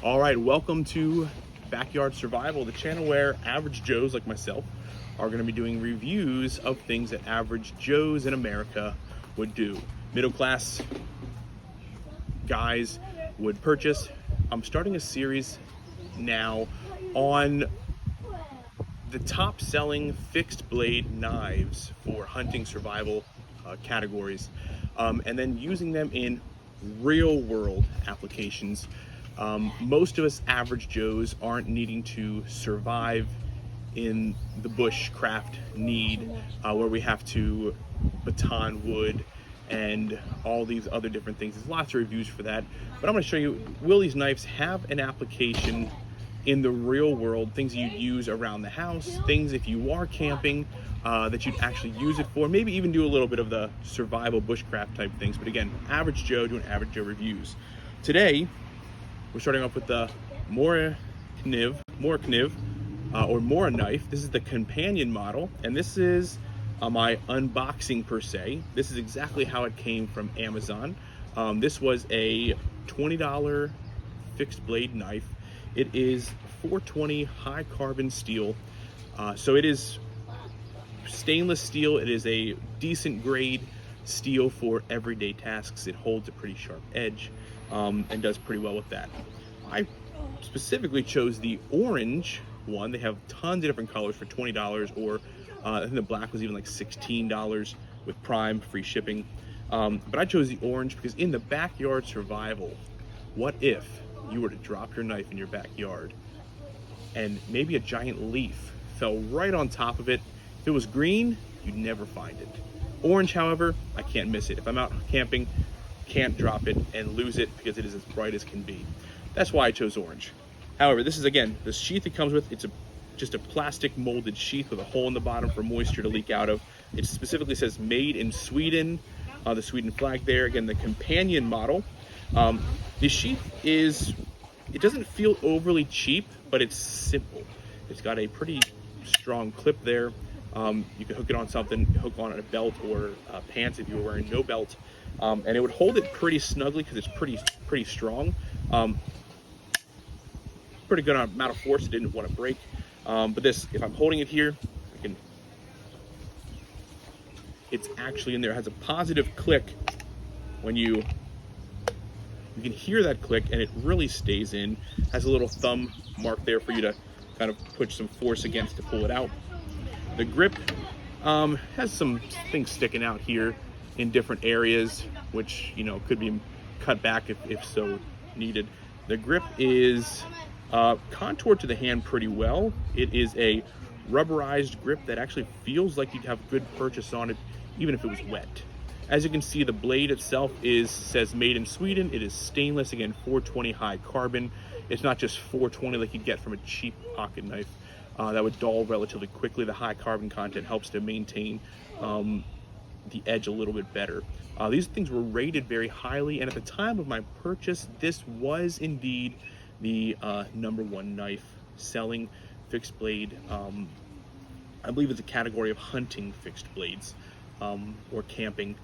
All right, welcome to Backyard Survival, the channel where average Joes like myself are going to be doing reviews of things that average Joes in America would do. Middle class guys would purchase. I'm starting a series now on the top selling fixed blade knives for hunting survival categories, and then using them in real world applications. Most of us average Joes aren't needing to survive in the bushcraft need, where we have to baton wood and all these other different things. There's lots of reviews for that, but I'm going to show you, will these knives have an application in the real world, things you'd use around the house, things if you are camping that you'd actually use it for, maybe even do a little bit of the survival bushcraft type things. But again, average Joe doing average Joe reviews. Today, we're starting off with the Morakniv or Morakniv. This is the companion model, and this is my unboxing per se. This is exactly how it came from Amazon. This was a $20 fixed blade knife. It is 420 high carbon steel, so it is stainless steel. It is a decent grade steel for everyday tasks. It holds a pretty sharp edge and does pretty well with that. I specifically chose the orange one. They have tons of different colors for $20, or I think the black was even like $16 with Prime free shipping. But I chose the orange because in the backyard survival, what if you were to drop your knife in your backyard and maybe a giant leaf fell right on top of it? If it was green, you'd never find it. Orange, however, I can't miss it. If I'm out camping, can't drop it and lose it because it is as bright as can be. That's why I chose orange. However, this is, again, the sheath it comes with. It's just a plastic molded sheath with a hole in the bottom for moisture to leak out of. It specifically says made in Sweden, the Sweden flag there. Again, the companion model. The sheath it doesn't feel overly cheap, but it's simple. It's got a pretty strong clip there. You can hook it on something, hook on a belt or pants if you were wearing no belt, and it would hold it pretty snugly because it's pretty strong. Pretty good amount of force. It didn't want to break. But this, if I'm holding it here, it's actually in there. It has a positive click when you can hear that click, and it really stays in. Has a little thumb mark there for you to kind of put some force against to pull it out. The grip has some things sticking out here in different areas, which, you know, could be cut back if so needed. The grip is contoured to the hand pretty well. It is a rubberized grip that actually feels like you'd have good purchase on it, even if it was wet. As you can see, the blade itself says made in Sweden. It is stainless, again, 420 high carbon. It's not just 420 like you'd get from a cheap pocket knife that would dull relatively quickly. The high carbon content helps to maintain the edge a little bit better. These things were rated very highly, and at the time of my purchase, this was indeed the #1 knife selling fixed blade. I believe it's a category of hunting fixed blades or camping.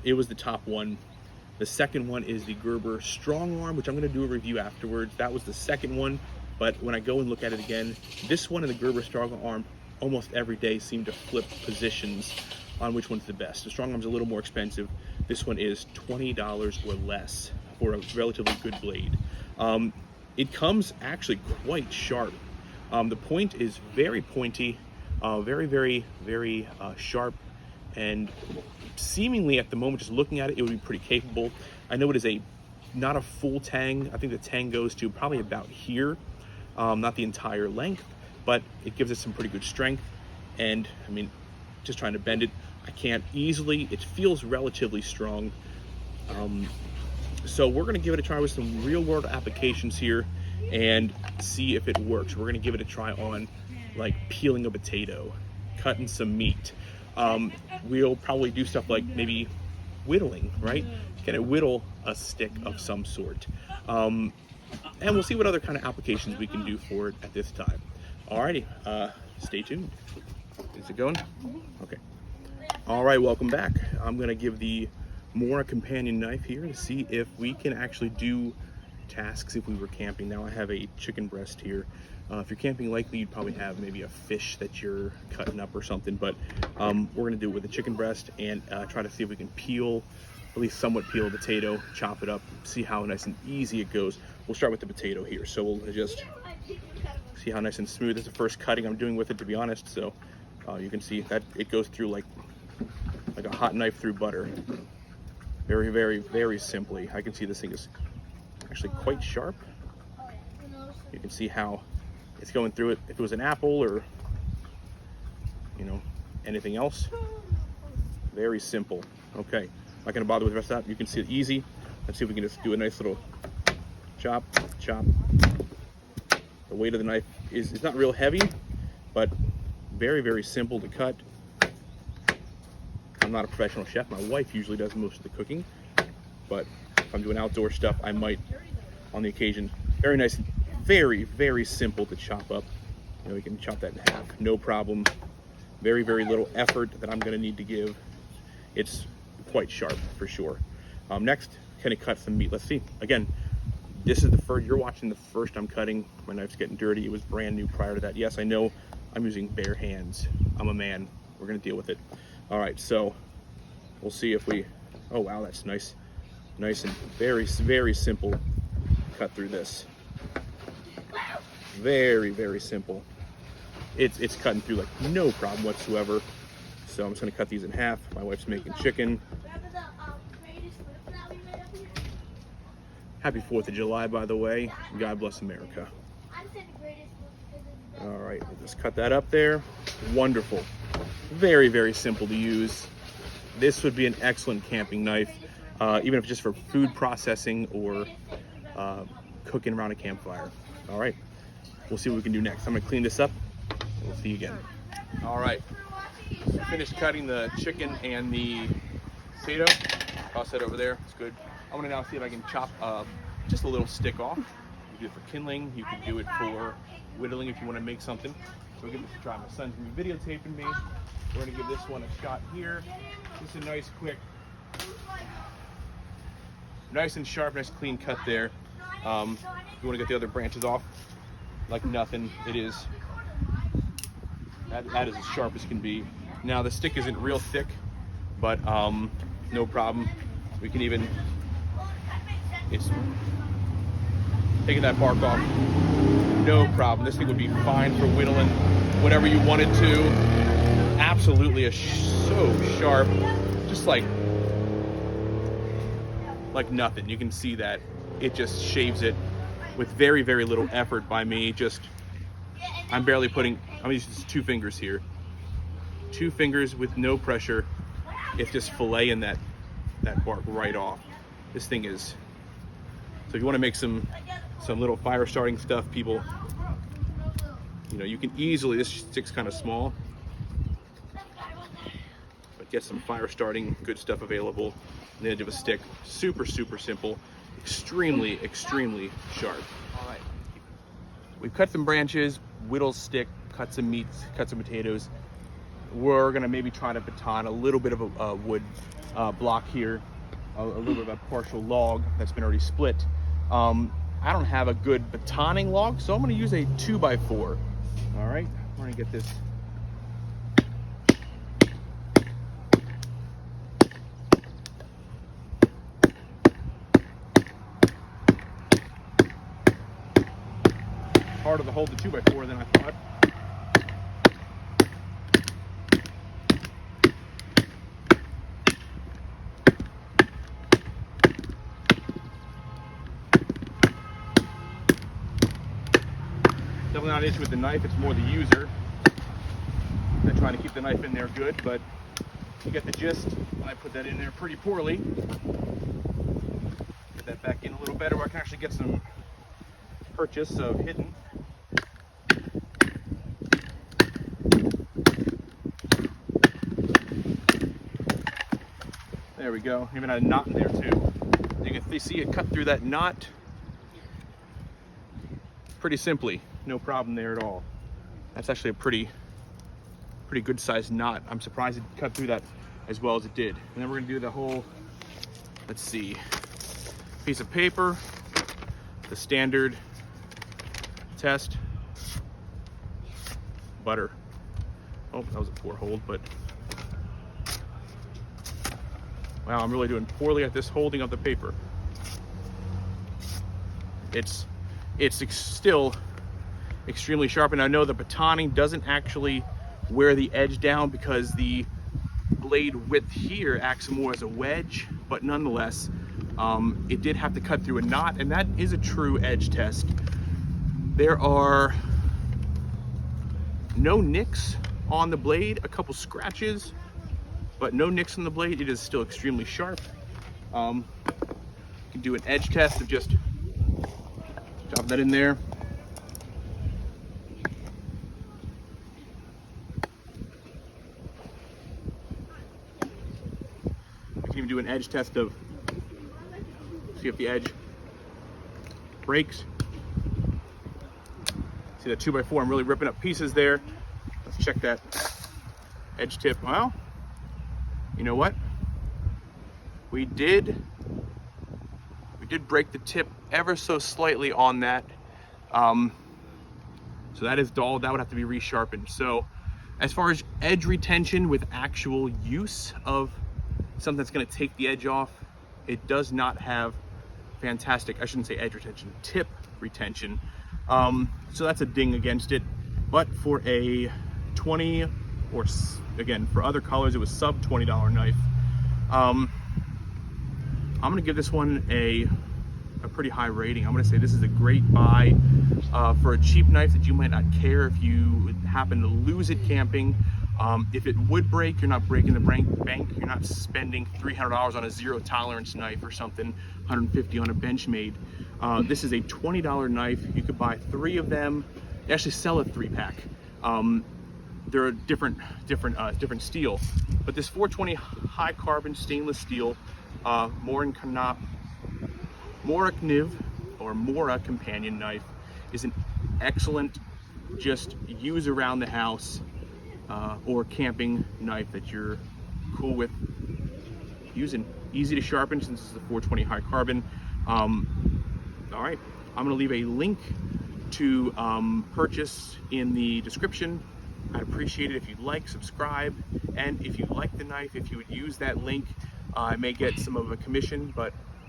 It was the top one. The second one is the Gerber Strong Arm, which I'm going to do a review afterwards. That was the second one, but when I go and look at it again, this one and the Gerber Strong Arm almost every day seem to flip positions on which one's the best. The Strong Arm's a little more expensive. This one is $20 or less for a relatively good blade. It comes actually quite sharp. The point is very pointy, very sharp, and seemingly at the moment, just looking at it, it would be pretty capable. I know it is not a full tang. I think the tang goes to probably about here, not the entire length, but it gives it some pretty good strength. And I mean, just trying to bend it, I can't easily. It feels relatively strong. So we're going to give it a try with some real world applications here and see if it works. We're going to give it a try on like peeling a potato, cutting some meat. We'll probably do stuff like maybe whittling, right? Can it whittle a stick of some sort? And we'll see what other kind of applications we can do for it at this time. Alrighty, stay tuned. Is it going? Okay. All right, welcome back. I'm gonna give the Morakniv Companion knife here to see if we can actually do tasks if we were camping. Now I have a chicken breast here. If you're camping, likely you'd probably have maybe a fish that you're cutting up or something, but we're gonna do it with a chicken breast and try to see if we can peel, at least somewhat peel a potato, chop it up, see how nice and easy it goes. We'll start with the potato here. So we'll just see how nice and smooth. This is the first cutting I'm doing with it, to be honest. So you can see that it goes through like a hot knife through butter. Very, very, very simply. I can see this thing is actually quite sharp. You can see how it's going through it. If it was an apple or, you know, anything else, very simple. Okay, not gonna bother with the rest of that. You can see it easy. Let's see if we can just do a nice little chop, chop. The weight of the knife is not real heavy, but very, very simple to cut. I'm not a professional chef. My wife usually does most of the cooking, but if I'm doing outdoor stuff, I might on the occasion. Very nice, very, very simple to chop up. You know, you can chop that in half, no problem. Very, very little effort that I'm gonna need to give. It's quite sharp for sure. Next, can I cut some meat? Let's see. Again, this is the first, you're watching the first I'm cutting. My knife's getting dirty. It was brand new prior to that. Yes, I know I'm using bare hands. I'm a man. We're gonna deal with it. All right, so we'll see if we, oh wow, that's nice. Nice and very, very simple cut through this. Very, very simple. It's cutting through like no problem whatsoever. So I'm just gonna cut these in half. My wife's making chicken. Happy 4th of July, by the way. God bless America. All right, we'll just cut that up there. Wonderful. Very, very simple to use. This would be an excellent camping knife, even if just for food processing or cooking around a campfire. All right, we'll see what we can do next. I'm gonna clean this up, and we'll see you again. All right, finished cutting the chicken and the potato. Toss that over there, it's good. I'm gonna now see if I can chop just a little stick off. You can do it for kindling, you can do it for whittling if you wanna make something. So we'll give this a try. My son's gonna be videotaping me. We're gonna give this one a shot here. Just a nice quick, nice and sharp, nice clean cut there. You wanna get the other branches off, like nothing. It is, that is as sharp as can be. Now the stick isn't real thick, but no problem. We can even, it's taking that bark off, no problem. This thing would be fine for whittling whatever you wanted to. Absolutely so sharp, just like nothing. You can see that it just shaves it with very, very little effort by me. I'm barely putting, I'm using just 2 fingers here. 2 fingers with no pressure. It's just filleting that bark right off. This thing is, so if you want to make some little fire starting stuff, people, you know, you can easily, this stick's kind of small, but get some fire starting good stuff available on the edge of a stick. Super, super simple, extremely, extremely sharp. All right, we've cut some branches, whittled stick, cut some meats, cut some potatoes. We're gonna maybe try to baton a little bit of a wood block here, a little bit of a partial log that's been already split. I don't have a good batoning log, so I'm gonna use a 2x4. All right, we're gonna get this. Harder to hold the 2x4 than I thought. Definitely not an issue with the knife, it's more the user. I'm trying to keep the knife in there good, but you get the gist. I put that in there pretty poorly. Get that back in a little better where I can actually get some purchase of hidden. There we go, even had a knot in there too. You can see it cut through that knot pretty simply. No problem there at all. That's actually a pretty good sized knot. I'm surprised it cut through that as well as it did. And then we're gonna do the whole, let's see, piece of paper. the standard test. Butter. Oh, that was a poor hold, but wow, I'm really doing poorly at this holding of the paper. It's still extremely sharp, and I know the batoning doesn't actually wear the edge down because the blade width here acts more as a wedge, but nonetheless, it did have to cut through a knot, and that is a true edge test. There are no nicks on the blade, a couple scratches, but no nicks on the blade. It is still extremely sharp. You can do an edge test of just drop that in there. You can even do an edge test of, see if the edge breaks. See that 2x4, I'm really ripping up pieces there. Let's check that edge tip. Well, you know what? We did break the tip ever so slightly on that. So that is dull, that would have to be resharpened. So as far as edge retention with actual use of something that's gonna take the edge off, it does not have fantastic, I shouldn't say edge retention, tip retention. So that's a ding against it. But for a 20, or again, for other colors, it was sub $20 knife. I'm gonna give this one a pretty high rating. I'm gonna say this is a great buy for a cheap knife that you might not care if you happen to lose it camping. If it would break, you're not breaking the bank. You're not spending $300 on a zero tolerance knife or something, $150 on a Benchmade. This is a $20 knife. You could buy 3 of them. They actually sell a 3-pack. They're a different steel, but this 420 high carbon stainless steel Morakniv or Mora Companion knife is an excellent just use around the house or camping knife that you're cool with using. Easy to sharpen since it's a 420 high carbon. All right, I'm gonna leave a link to purchase in the description. I'd appreciate it if you'd like, subscribe, and if you like the knife, if you would use that link, I may get some of a commission,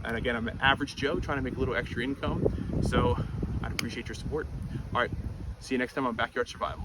and again, I'm an average Joe trying to make a little extra income, so I'd appreciate your support. All right, see you next time on Backyard Survival.